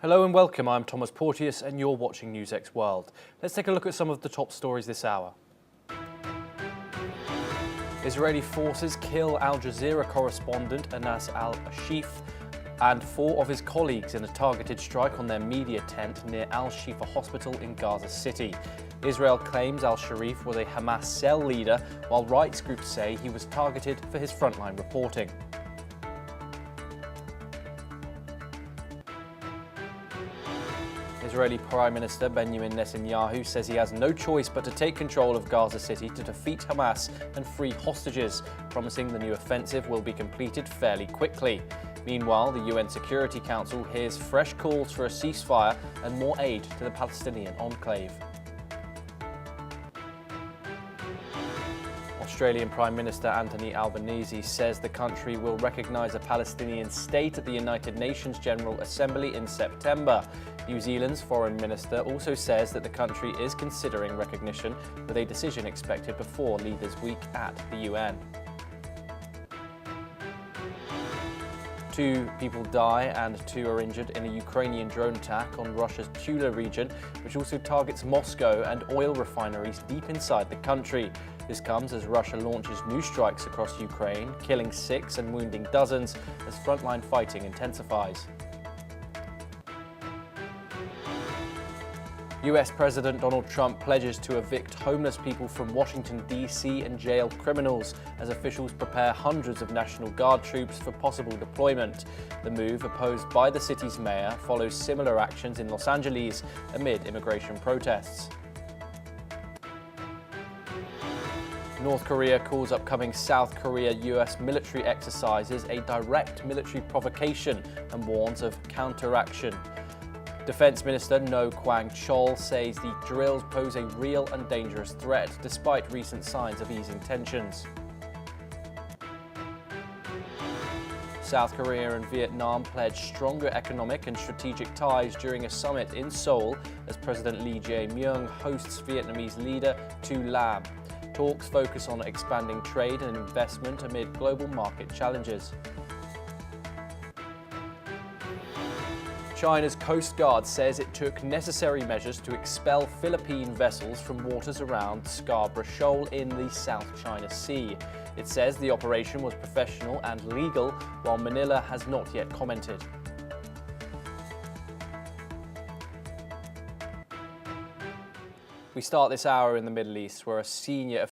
Hello and welcome, I'm Thomas Porteous and you're watching NewsX World. Let's take a look at some of the top stories this hour. Israeli forces kill Al Jazeera correspondent Anas al-Ashif and 4 of his colleagues in a targeted strike on their media tent near Al-Shifa Hospital in Gaza City. Israel claims al-Sharif was a Hamas cell leader, while rights groups say he was targeted for his frontline reporting. Israeli Prime Minister Benjamin Netanyahu says he has no choice but to take control of Gaza City to defeat Hamas and free hostages, promising the new offensive will be completed fairly quickly. Meanwhile, the UN Security Council hears fresh calls for a ceasefire and more aid to the Palestinian enclave. Australian Prime Minister Anthony Albanese says the country will recognise a Palestinian state at the United Nations General Assembly in September. New Zealand's Foreign Minister also says that the country is considering recognition, with a decision expected before Leaders' Week at the UN. 2 people die and 2 are injured in a Ukrainian drone attack on Russia's Tula region, which also targets Moscow and oil refineries deep inside the country. This comes as Russia launches new strikes across Ukraine, killing 6 and wounding dozens as frontline fighting intensifies. US President Donald Trump pledges to evict homeless people from Washington, D.C. and jail criminals as officials prepare hundreds of National Guard troops for possible deployment. The move, opposed by the city's mayor, follows similar actions in Los Angeles amid immigration protests. North Korea calls upcoming South Korea-US military exercises a direct military provocation and warns of counteraction. Defense Minister Kwang Chol says the drills pose a real and dangerous threat, despite recent signs of easing tensions. South Korea and Vietnam pledged stronger economic and strategic ties during a summit in Seoul as President Lee Jae-myung hosts Vietnamese leader Tu Lam. Talks focus on expanding trade and investment amid global market challenges. China's Coast Guard says it took necessary measures to expel Philippine vessels from waters around Scarborough Shoal in the South China Sea. It says the operation was professional and legal, while Manila has not yet commented. We start this hour in the Middle East, where a senior